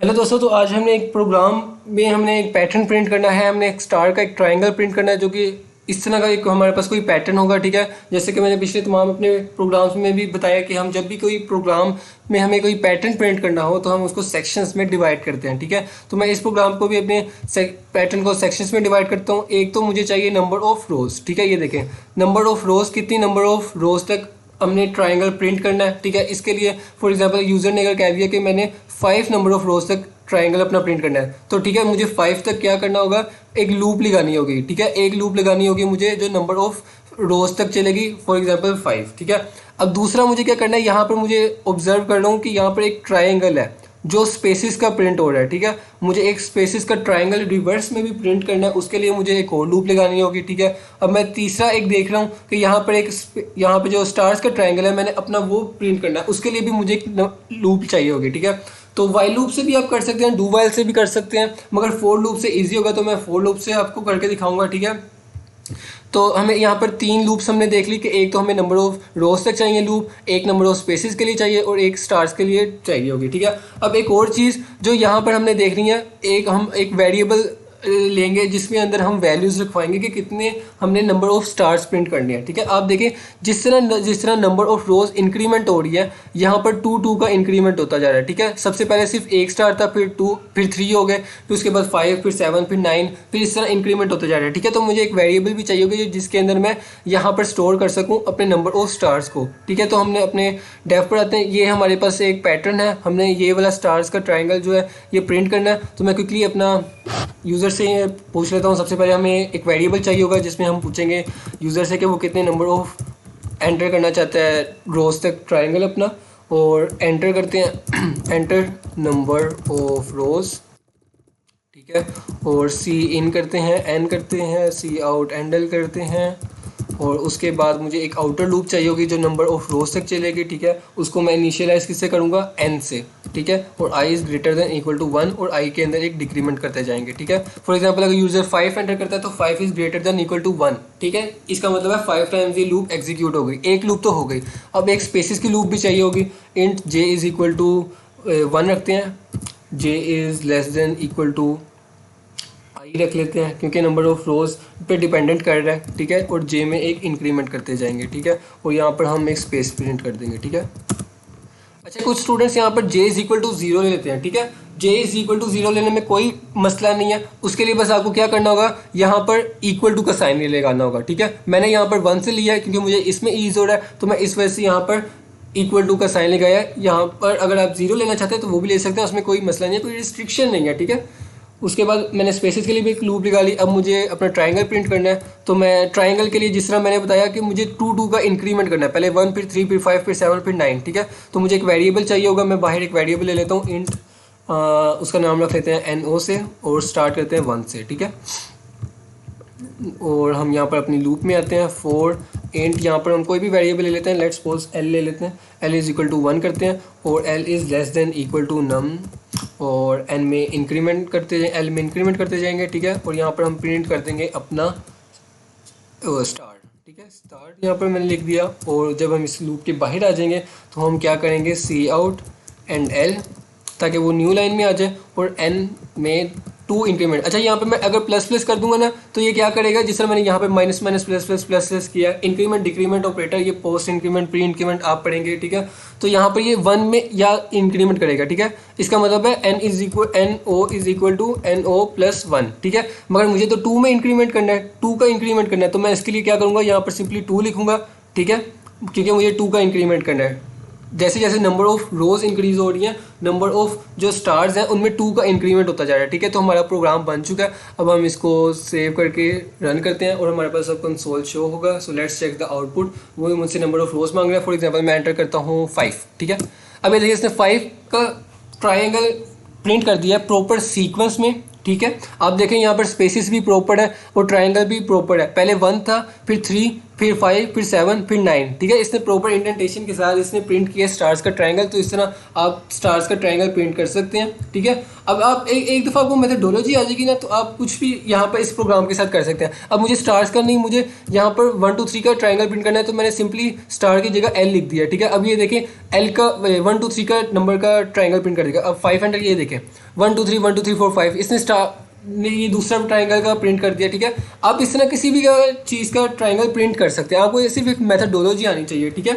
Hello दोस्तों, तो आज हमने एक प्रोग्राम में हमने एक पैटर्न प्रिंट करना है। हमने एक स्टार का एक ट्रायंगल प्रिंट करना है जो कि इस तरह का एक हमारे पास कोई पैटर्न होगा। ठीक है, जैसे कि मैंने पिछले तमाम अपने प्रोग्राम्स में भी बताया कि हम जब भी कोई प्रोग्राम में हमें कोई पैटर्न प्रिंट करना हो तो हम उसको सेक्शंस में डिवाइड करते हैं। ठीक है, तो मैं इस प्रोग्राम को भी अपने पैटर्न को सेक्शंस में डिवाइड करता हूँ। एक तो मुझे चाहिए नंबर ऑफ रोज। ठीक है, ये देखें नंबर ऑफ रोज, कितनी नंबर ऑफ रोज तक हमने ट्रायंगल प्रिंट करना है। ठीक है, इसके लिए फॉर एग्जांपल यूजर ने अगर कह दिया कि मैंने 5 नंबर ऑफ रोज तक ट्रायंगल अपना प्रिंट करना है, तो ठीक है मुझे 5 तक क्या करना होगा, एक लूप लगानी होगी। ठीक है, एक लूप लगानी होगी मुझे जो नंबर ऑफ रोज तक चलेगी, फॉर एग्जांपल 5। ठीक है, अब दूसरा मुझे क्या करना है, यहाँ पर मुझे ऑब्जर्व कर रहा हूँ कि यहाँ पर एक ट्रायंगल है जो स्पेसिस का प्रिंट हो रहा है। ठीक है, मुझे एक स्पेसिस का ट्रायंगल रिवर्स में भी प्रिंट करना है, उसके लिए मुझे एक और लूप लगानी होगी। ठीक है, अब मैं तीसरा एक देख रहा हूँ कि यहाँ पे जो स्टार्स का ट्रायंगल है मैंने अपना वो प्रिंट करना है, उसके लिए भी मुझे एक लूप चाहिए होगी। ठीक है, तो वाइल लूप से भी आप कर सकते हैं, डू वाइल से भी कर सकते हैं, मगर फोर लूप से ईजी होगा तो मैं फोर लूप से आपको करके दिखाऊंगा। ठीक है, तो हमें यहाँ पर 3 लूप्स हमने देख ली कि एक तो हमें नंबर ऑफ रोज तक चाहिए लूप, एक नंबर ऑफ स्पेसिस के लिए चाहिए और एक स्टार्स के लिए चाहिए होगी। ठीक है, अब एक और चीज़ जो यहाँ पर हमने देखनी है, हम एक वेरिएबल लेंगे जिसमें अंदर हम वैल्यूज़ रखवाएंगे कि कितने हमने नंबर ऑफ स्टार्स प्रिंट करने हैं। ठीक है, आप देखें जिस तरह नंबर ऑफ रोज इंक्रीमेंट हो रही है, यहाँ पर 2 का इंक्रीमेंट होता जा रहा है। ठीक है, सबसे पहले सिर्फ एक स्टार था, फिर 2, फिर 3 हो गए, फिर उसके बाद 5, फिर 7, फिर 9, फिर इस तरह इंक्रीमेंट होता जा रहा है। ठीक है, तो मुझे एक वेरिएबल भी चाहिए होगी जिसके अंदर मैं यहाँ पर स्टोर कर सकूँ अपने नंबर ऑफ स्टार्स को। ठीक है, तो हमने अपने डेव पर आते हैं। ये हमारे पास एक पैटर्न है, हमने ये वाला स्टार्स का ट्राइंगल जो है ये प्रिंट करना है। तो मैं क्विकली अपना यूज़र से पूछ लेता हूँ। सबसे पहले हमें एक वेरिएबल चाहिए होगा जिसमें हम पूछेंगे यूज़र से कि वो कितने नंबर ऑफ एंटर करना चाहता है रोज तक ट्रायंगल अपना, और एंटर करते हैं एंटर नंबर ऑफ रोज। ठीक है, और सी इन करते हैं, एन करते हैं, सी आउट एंडल करते हैं, और उसके बाद मुझे एक आउटर लूप चाहिए होगी जो नंबर ऑफ रोज तक चलेगी। ठीक है, उसको मैं इनिशियलाइज किससे करूँगा, एन से। ठीक है, और i is greater than equal to 1 और आई के अंदर एक डिक्रीमेंट करते जाएंगे। ठीक है, फॉर एग्जांपल अगर यूजर 5 एंटर करता है तो 5 is greater than equal to 1। ठीक है, इसका मतलब है 5 टाइम्स ये लूप एग्जीक्यूट हो गई, एक लूप तो हो गई। अब एक स्पेसिस की लूप भी चाहिए होगी। Int j is equal to 1 रखते हैं, j is less than equal to i रख लेते हैं क्योंकि नंबर ऑफ रोज पे डिपेंडेंट कर रहा है। ठीक है, और जे में एक इंक्रीमेंट करते जाएंगे। ठीक है, और यहाँ पर हम एक स्पेस प्रिंट कर देंगे। ठीक है, अच्छा कुछ स्टूडेंट्स यहाँ पर जे इज इक्वल टू 0 ले लेते हैं। ठीक है, जे इज इक्वल टू 0 लेने में कोई मसला नहीं है, उसके लिए बस आपको क्या करना होगा, यहाँ पर इक्वल टू का साइन लगाना होगा। ठीक है, मैंने यहाँ पर 1 से लिया है क्योंकि मुझे इसमें ईज हो रहा है, तो मैं इस वजह से यहाँ पर इक्वल टू का साइन लगाया है। यहाँ पर अगर आप 0 लेना चाहते हैं तो वो भी ले सकते हैं, उसमें कोई मसला नहीं है, कोई रिस्ट्रिक्शन नहीं है। ठीक है, उसके बाद मैंने स्पेसिस के लिए भी एक लूप लगा ली। अब मुझे अपना ट्रायंगल प्रिंट करना है, तो मैं ट्रायंगल के लिए जिस तरह मैंने बताया कि मुझे 2 का इंक्रीमेंट करना है, पहले 1, फिर 3, फिर 5, फिर 7, फिर 9। ठीक है, तो मुझे एक वेरिएबल चाहिए होगा। मैं बाहर एक वेरिएबल ले लेता हूँ, इंट उसका नाम रख लेते हैं NO से, और स्टार्ट करते हैं 1 से। ठीक है, और हम यहाँ पर अपनी लूप में आते हैं, फॉर इंट यहाँ पर हम कोई भी वेरिएबल ले लेते हैं, लेट्स सपोज L ले लेते हैं, L इज़ इक्वल टू 1 करते हैं, और L is less than equal to num, और N में इंक्रीमेंट करते जाएंगे, L में इंक्रीमेंट करते जाएंगे। ठीक है, और यहाँ पर हम प्रिंट कर देंगे अपना स्टार्ट। ठीक है, स्टार्ट यहाँ पर मैंने लिख दिया, और जब हम इस लूप के बाहर आ जाएंगे तो हम क्या करेंगे, सी आउट एंड L, ताकि वो न्यू लाइन में आ जाए, और N में 2 इंक्रीमेंट। अच्छा यहाँ पे मैं अगर प्लस प्लस कर दूंगा ना तो ये क्या करेगा, जिस तरह मैंने यहाँ पे minus minus plus plus plus plus किया, इंक्रीमेंट डिक्रीमेंट ऑपरेटर, ये पोस्ट इंक्रीमेंट प्री इंक्रीमेंट आप पढ़ेंगे। ठीक है, तो यहाँ पर ये 1 में या इंक्रीमेंट करेगा। ठीक है, इसका मतलब है N is equal NO is equal to NO plus 1। ठीक है, मगर मुझे तो 2 में इंक्रीमेंट करना है, 2 का इंक्रीमेंट करना है, तो मैं इसके लिए क्या करूँगा, यहाँ पर सिंपली 2 लिखूंगा। ठीक है, क्योंकि मुझे 2 का इंक्रीमेंट करना है। जैसे जैसे नंबर ऑफ रोज इंक्रीज हो रही हैं, नंबर ऑफ जो स्टार्स हैं उनमें 2 का इंक्रीमेंट होता जा रहा है। ठीक है, तो हमारा प्रोग्राम बन चुका है। अब हम इसको सेव करके रन करते हैं और हमारे पास अब कंसोल शो होगा। So let's check the output. वो मुझसे नंबर ऑफ रोज मांग रहा है, फॉर एग्जांपल मैं एंटर करता हूँ 5। ठीक है, अब ये देखिए इसने 5 का ट्राइंगल प्रिंट कर दिया है प्रॉपर सीक्वेंस में। ठीक है, आप देखें यहाँ पर स्पेसिस भी प्रॉपर है और ट्राइंगल भी प्रॉपर है। पहले 1 था, फिर 3, फिर 5, फिर 7, फिर 9, ठीक है। इसने प्रॉपर इंडेंटेशन के साथ इसने प्रिंट किया स्टार्स का ट्रायंगल। तो इस तरह आप स्टार्स का ट्रायंगल प्रिंट कर सकते हैं, ठीक है। अब आप एक दफ़ा आपको मेथडोलॉजी आ जाएगी ना, तो आप कुछ भी यहाँ पर इस प्रोग्राम के साथ कर सकते हैं। अब मुझे स्टार्स का नहीं, मुझे यहाँ पर 1 2 3 का ट्रायंगल प्रिंट करना है, तो मैंने सिंपली स्टार की जगह एल लिख दिया, ठीक है। अब ये देखें एल का 1 2 3 का नंबर का ट्रायंगल प्रिंट कर देगा। अब 500, ये देखें 1 2 3 1 2 3 4 5, इसने स्टार ने ये दूसरा ट्रायंगल का प्रिंट कर दिया, ठीक है। आप इस तरह किसी भी चीज़ का ट्रायंगल प्रिंट कर सकते हैं। आपको ये सिर्फ एक मेथडोलॉजी आनी चाहिए, ठीक है।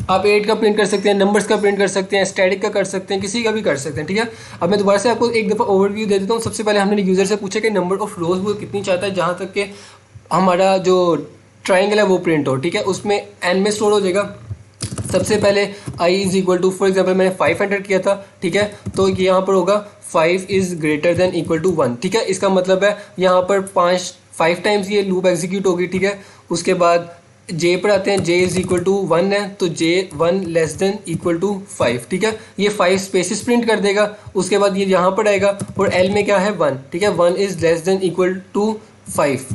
आप 8 का प्रिंट कर सकते हैं, नंबर्स का प्रिंट कर सकते हैं, स्टैटिक का कर सकते हैं, किसी का भी कर सकते हैं, ठीक है। अब मैं दोबारा से आपको एक दफ़ा ओवरव्यू दे देता हूँ। सबसे पहले हमने यूज़र से पूछा कि नंबर ऑफ रोज वो कितनी चाहता है जहाँ तक कि हमारा जो ट्रायंगल है वो प्रिंट हो, ठीक है। उसमें एन में स्टोर हो जाएगा। सबसे पहले i is equal to, for example मैंने 500 किया था, ठीक है। तो यहाँ पर होगा 5 is greater than equal to 1, ठीक है। इसका मतलब है यहाँ पर 5 टाइम्स ये लूप एग्जीक्यूट होगी, ठीक है। उसके बाद j पर आते हैं, j इज़ इक्वल टू 1 है, तो j 1 less than equal to 5, ठीक है। ये 5 स्पेसिस प्रिंट कर देगा। उसके बाद ये यहाँ पर आएगा और l में क्या है 1, ठीक है। 1 is less than equal to 5,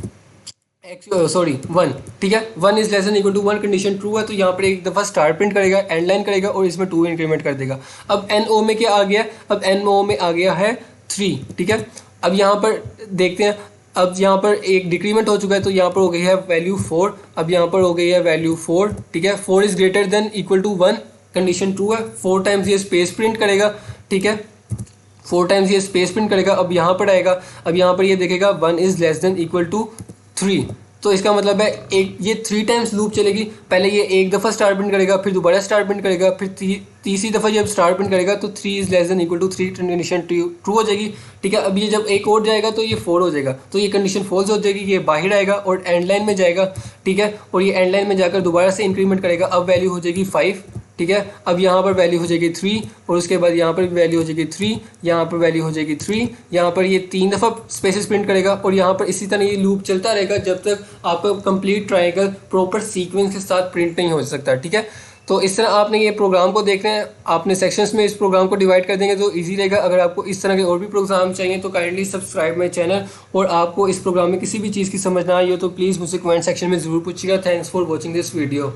sorry 1, ठीक है। 1 is less than equal to 1 condition true है, तो यहाँ पर एक दफ़ा स्टार प्रिंट करेगा, एंड लाइन करेगा और इसमें 2 इंक्रीमेंट कर देगा। अब एन ओ में क्या आ गया, अब एन ओ में आ गया है 3, ठीक है। अब यहाँ पर देखते हैं, अब यहाँ पर एक डिक्रीमेंट हो चुका है, तो यहाँ पर हो गई है वैल्यू 4। अब यहाँ पर हो गई है वैल्यू 4, ठीक है। 4 is greater than equal to 1, condition true है। 4 टाइम्स ये स्पेस प्रिंट करेगा, ठीक है। 4 टाइम्स ये स्पेस प्रिंट करेगा। अब यहाँ पर आएगा, अब यहाँ पर ये देखेगा 1 is less than equal to 3, तो इसका मतलब है एक ये 3 टाइम्स लूप चलेगी। पहले ये एक दफ़ा स्टार प्रिंट करेगा, फिर दोबारा स्टार प्रिंट करेगा, फिर तीसरी दफ़ा जब स्टार प्रिंट करेगा तो 3 is less than equal to 3 condition true हो जाएगी, ठीक है। अब ये जब एक और जाएगा तो ये 4 हो जाएगा, तो ये कंडीशन फॉल्स हो जाएगी, ये बाहर आएगा और एंड लाइन में जाएगा, ठीक है। और ये एंड लाइन में जाकर दोबारा से इंक्रीमेंट करेगा। अब वैल्यू हो जाएगी 5, ठीक है। अब यहाँ पर वैल्यू हो जाएगी 3 और उसके बाद यहाँ पर वैल्यू हो जाएगी 3, यहाँ पर वैल्यू हो जाएगी 3, यहाँ पर ये 3 दफ़ा स्पेसेस प्रिंट करेगा और यहाँ पर इसी तरह ये लूप चलता रहेगा जब तक आपका कंप्लीट ट्रायंगल प्रॉपर सीक्वेंस के साथ प्रिंट नहीं हो सकता, ठीक है। तो इस तरह आपने ये प्रोग्राम को देखना है, आपने सेक्शंस में इस प्रोग्राम को डिवाइड कर देंगे तो इजी रहेगा। अगर आपको इस तरह के और भी प्रोग्राम चाहिए तो काइंडली सब्सक्राइब माई चैनल। और आपको इस प्रोग्राम में किसी भी चीज़ की समझ ना आई हो तो प्लीज़ मुझसे कमेंट सेक्शन में ज़रूर पूछिएगा। Thanks for watching this video.